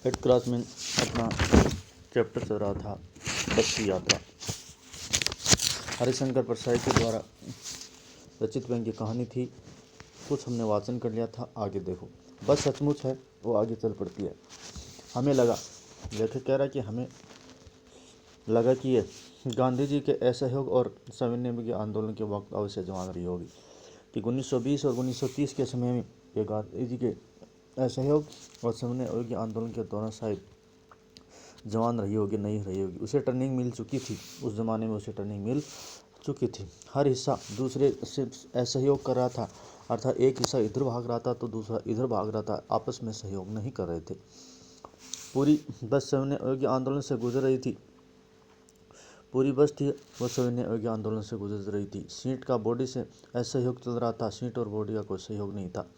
Head class में अपना chapter चल रहा था बस की यात्रा। हरिशंकर परसाई के द्वारा रचित व्यंग्य कहानी थी। कुछ हमने वाचन कर लिया था, आगे देखो। बस सचमुच है वो आगे चल पड़ती है। हमें लगा, लेखक कह रहा कि हमें लगा कि ये गांधी जी के असहयोग और सविनय आंदोलन के वक्त अवश्य जवान रही होगी कि 1920 और 1930 के समय में ये गांधी जी के असहयोग और सविनय आंदोलन के दौरान शायद जवान रही होगी, नहीं रही होगी। उसे टर्निंग मिल चुकी थी, उस ज़माने में उसे टर्निंग मिल चुकी थी। हर हिस्सा दूसरे से असहयोग कर रहा था, अर्थात एक हिस्सा इधर भाग रहा था तो दूसरा इधर भाग रहा था, आपस में सहयोग नहीं कर रहे थे। पूरी बस सविनय आंदोलन से गुजर रही थी, पूरी बस थी वो सविनय आंदोलन से गुजर रही थी। सीट का बॉडी से असहयोग चल रहा था, सीट और बॉडी का कोई सहयोग नहीं था।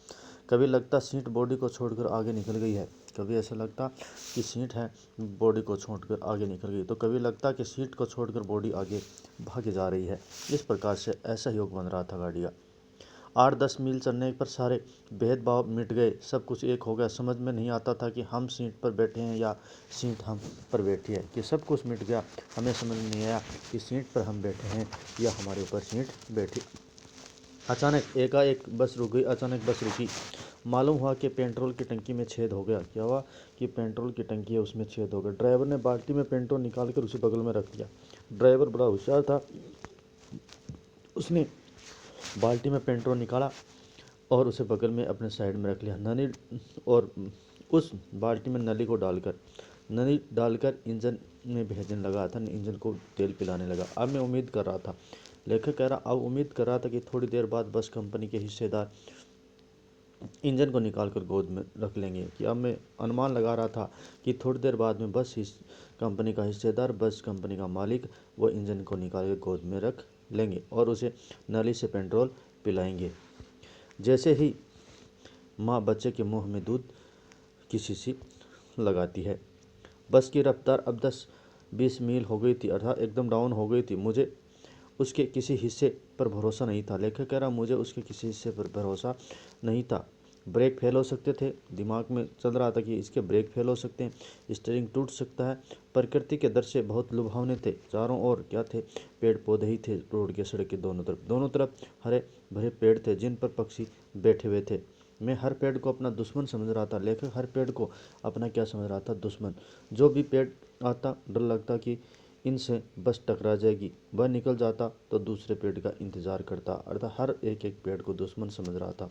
कभी लगता सीट बॉडी को छोड़कर आगे निकल गई है, कभी ऐसा लगता कि सीट है बॉडी को छोड़कर आगे निकल गई, तो कभी लगता कि सीट को छोड़कर बॉडी आगे भागे जा रही है। इस प्रकार से असहयोग बन रहा था गाड़ी का। 8-10 मील चलने पर सारे भेदभाव मिट गए, सब कुछ एक हो गया। समझ में नहीं आता था कि हम सीट पर बैठे हैं या सीट हम पर बैठी है, कि सब कुछ मिट गया। हमें समझ नहीं आया कि सीट पर हम बैठे हैं या हमारे ऊपर सीट बैठी। अचानक एकाएक बस रुक गई, अचानक बस रुकी। मालूम हुआ कि पेट्रोल की टंकी में छेद हो गया। क्या हुआ कि पेट्रोल की टंकी है उसमें छेद हो गया। ड्राइवर ने बाल्टी में पेट्रोल निकाल कर उसे बगल में रख दिया। ड्राइवर बड़ा होशियार था, उसने बाल्टी में पेट्रोल निकाला और उसे बगल में अपने साइड में रख लिया। नली और उस बाल्टी में नली डालकर इंजन में भेजने लगा था, इंजन को तेल पिलाने लगा। अब मैं उम्मीद कर रहा था, लेखक कह रहा, अब उम्मीद कर रहा था कि थोड़ी देर बाद बस कंपनी के हिस्सेदार इंजन को निकालकर गोद में रख लेंगे। कि अब मैं अनुमान लगा रहा था कि थोड़ी देर बाद में बस कंपनी का हिस्सेदार, बस कंपनी का मालिक वो इंजन को निकाल कर गोद में रख लेंगे और उसे नली से पेट्रोल पिलाएंगे। जैसे ही माँ बच्चे के मुंह में दूध की शीशी लगाती है। बस की रफ्तार अब 10-20 मील हो गई थी, अर्थात एकदम डाउन हो गई थी। मुझे उसके किसी हिस्से पर भरोसा नहीं था। लेखक कह रहा, मुझे उसके किसी हिस्से पर भरोसा नहीं था। ब्रेक फेल हो सकते थे, दिमाग में चल रहा था कि इसके ब्रेक फेल हो सकते हैं, स्टीयरिंग टूट सकता है। प्रकृति के दृश्य बहुत लुभावने थे। चारों ओर क्या थे, पेड़ पौधे ही थे। रोड के सड़क के दोनों तरफ हरे भरे पेड़ थे जिन पर पक्षी बैठे हुए थे। मैं हर पेड़ को अपना दुश्मन समझ रहा था। लेखक हर पेड़ को अपना क्या समझ रहा था, दुश्मन। जो भी पेड़ आता डर लगता कि इनसे बस टकरा जाएगी, वह निकल जाता तो दूसरे पेड़ का इंतजार करता, अर्थात हर एक पेड़ को दुश्मन समझ रहा था।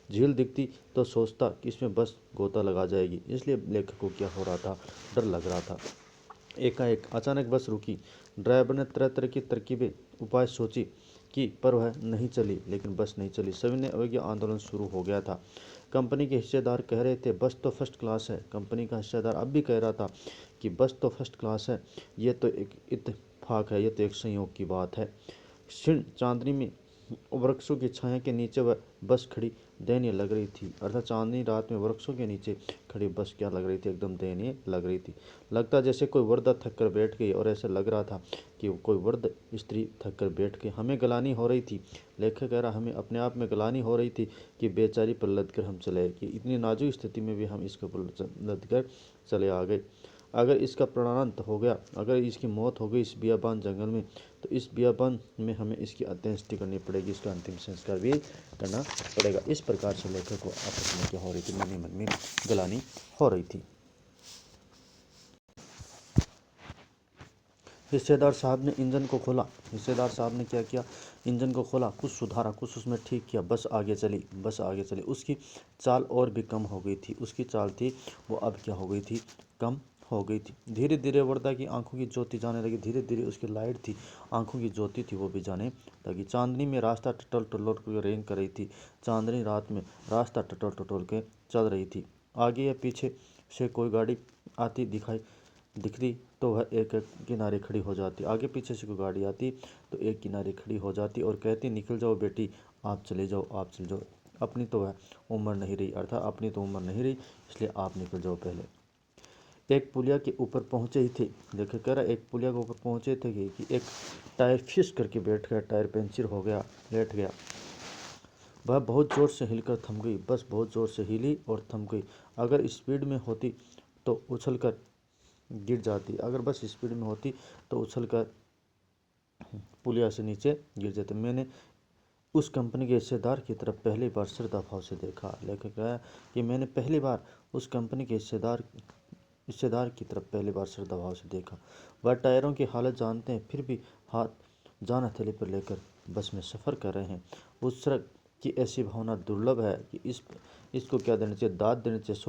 झील दिखती तो सोचता कि इसमें बस गोता लगा जाएगी, इसलिए लेखक को क्या हो रहा था, डर लग रहा था। एकाएक अचानक बस रुकी। ड्राइवर ने तरह तरह की तरकीबें उपाय सोची कि पर वह नहीं चली, लेकिन बस नहीं चली। सविनय आंदोलन शुरू हो गया था। कंपनी के हिस्सेदार कह रहे थे बस तो फर्स्ट क्लास है। कंपनी का हिस्सेदार अब भी कह रहा था कि बस तो फर्स्ट क्लास है। ये तो एक इत्तेफाक है, ये तो एक संयोग की बात है। क्षीण चांदनी में वृक्षों की छाया के नीचे वह बस खड़ी दयनीय लग रही थी, अर्थात चांदनी रात में वृक्षों के नीचे खड़ी बस क्या लग रही थी, एकदम दयनीय लग रही थी। लगता जैसे कोई वृद्धा थक कर बैठ गई, और ऐसा लग रहा था कि कोई वृद्ध स्त्री थक कर बैठ गई। हमें गलानी हो रही थी। लेखक कह रहा, हमें अपने आप में गलानी हो रही थी कि बेचारी पर लद कर हम चले, कि इतनी नाजुक स्थिति में भी हम इसके ऊपर लद कर चले आ गए। अगर इसका प्राणांत हो गया, अगर इसकी मौत हो गई इस बियाबान जंगल में, तो इस बियाबान में हमें इसकी अंत्येष्टि करनी पड़ेगी, इसका अंतिम संस्कार भी करना पड़ेगा। इस प्रकार से लेखक को आपस में क्या हो रही थी, मन ही मन में गलानी हो रही थी। हिस्सेदार साहब ने इंजन को खोला। हिस्सेदार साहब ने क्या किया, इंजन को खोला, कुछ सुधारा, कुछ उसमें ठीक किया। बस आगे चली, बस आगे चली। उसकी चाल और भी कम हो गई थी। उसकी चाल थी वो अब क्या हो गई थी, कम हो गई थी। धीरे धीरे वर्दा की आंखों की ज्योति जाने लगी। धीरे धीरे उसकी लाइट थी, आंखों की ज्योति थी, वो भी जाने लगी। चांदनी में रास्ता टटोल टटोल कर रेंग कर रही थी। चांदनी रात में रास्ता टटोल टटोल के चल रही थी। आगे या पीछे से कोई गाड़ी आती दिखती तो वह एक किनारे खड़ी हो जाती। आगे पीछे से कोई गाड़ी आती तो एक किनारे खड़ी हो जाती और कहती, निकल जाओ बेटी, आप चले जाओ, आप चले जाओ। अपनी तो वह उम्र नहीं रही, अर्थात अपनी तो उम्र नहीं रही, इसलिए आप निकल जाओ पहले। एक पुलिया के ऊपर पहुंचे ही थे। लेखक कह रहा, एक पुलिया के ऊपर पहुंचे थे कि एक टायर फिस करके बैठ गया, टायर पंचर हो गया, लेट गया। वह बहुत ज़ोर से हिलकर थम गई। बस बहुत ज़ोर से हिली और थम गई। अगर स्पीड में होती तो उछलकर गिर जाती, अगर बस स्पीड में होती तो उछलकर पुलिया से नीचे गिर जाते। मैंने उस कंपनी के हिस्सेदार की तरफ पहली बार श्रद्धा भाव से देखा। लेखक कहा कि मैंने पहली बार उस कंपनी के हिस्सेदार की तरफ पहली बार श्रद्धा भाव से देखा। वह टायरों की हालत जानते हैं, फिर भी हाथ जान हथेली पर लेकर बस में सफ़र कर रहे हैं। उस सड़क की ऐसी भावना दुर्लभ है कि इसको क्या देना चाहिए, दाद देना चाहिए।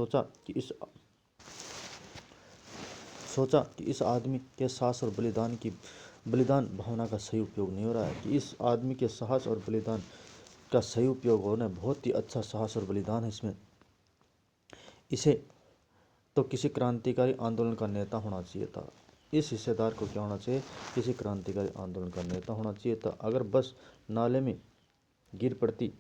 सोचा कि इस आदमी के साहस और बलिदान भावना का सही उपयोग नहीं हो रहा है, कि इस आदमी के साहस और बलिदान का सही उपयोग होना बहुत ही अच्छा साहस और बलिदान है इसमें। इसे तो किसी क्रांतिकारी आंदोलन का नेता होना चाहिए था। इस हिस्सेदार को क्या होना चाहिए, किसी क्रांतिकारी आंदोलन का नेता होना चाहिए था। अगर बस नाले में गिर पड़ती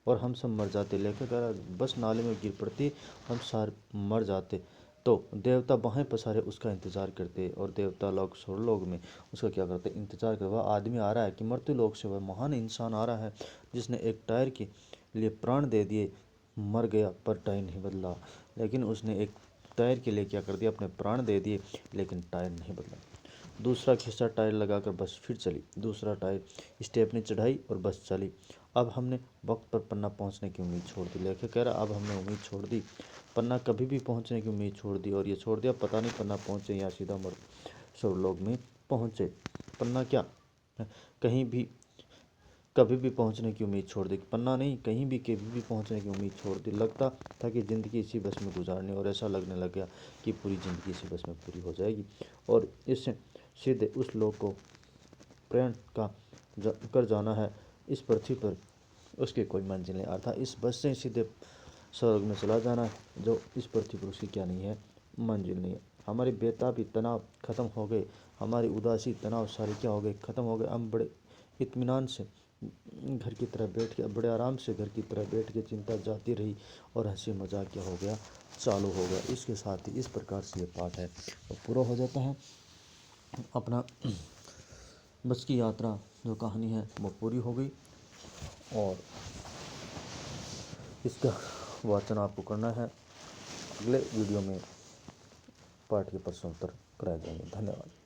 और हम सब मर जाते, लेखक कह रहा बस नाले में गिर पड़ती, हम सारे मर जाते, तो देवता बाहें पसारे उसका इंतजार करते, और देवता लोग स्वर्गलोक में उसका क्या करते, इंतजार करते। वह आदमी आ रहा है कि मृत्यु लोक से वह महान इंसान आ रहा है जिसने एक टायर के लिए प्राण दे दिए, मर गया पर टायर नहीं बदला। लेकिन उसने एक टायर के लिए क्या कर दिया, अपने प्राण दे दिए, लेकिन टायर नहीं बदला। दूसरा खिस्सा टायर लगाकर बस फिर चली। दूसरा टायर स्टेपनी चढ़ाई और बस चली। अब हमने वक्त पर पन्ना पहुंचने की उम्मीद छोड़ दी। लेखक कह रहा अब हमने उम्मीद छोड़ दी, पन्ना कभी भी पहुंचने की उम्मीद छोड़ दी, और ये छोड़ दिया, पता नहीं पन्ना पहुंचे या सीधा स्वर्गलोक में पहुंचे। पन्ना क्या, कहीं भी कभी भी पहुंचने की उम्मीद छोड़ दी, पन्ना नहीं, कहीं भी कभी भी पहुंचने की उम्मीद छोड़ दी। लगता था कि ज़िंदगी इसी बस में गुजारनी, और ऐसा लगने लग गया कि पूरी ज़िंदगी इसी बस में पूरी हो जाएगी, और इससे सीधे उस लोक को प्रयाण कर जाना है। इस पृथ्वी पर उसकी कोई मंजिल नहीं, अर्थात इस बस से सीधे स्वर्ग में चला जाना है, जो इस पृथ्वी पर उसकी क्या नहीं है, मंजिल नहीं है। हमारी बेताबी तनाव खत्म हो गए, हमारी उदासी तनाव सारे क्या हो गए, खत्म हो गए। हम बड़े इत्मीनान से घर की तरह बैठ के, बड़े आराम से घर की तरह बैठ के चिंता जाती रही, और हंसी मजाक क्या हो गया, चालू हो गया। इसके साथ ही इस प्रकार से ये पाठ है वो पूरा हो जाता है। अपना बस की यात्रा जो कहानी है वो पूरी हो गई, और इसका वाचन आपको करना है। अगले वीडियो में पाठ के प्रश्न उत्तर कराए जाएंगे। धन्यवाद।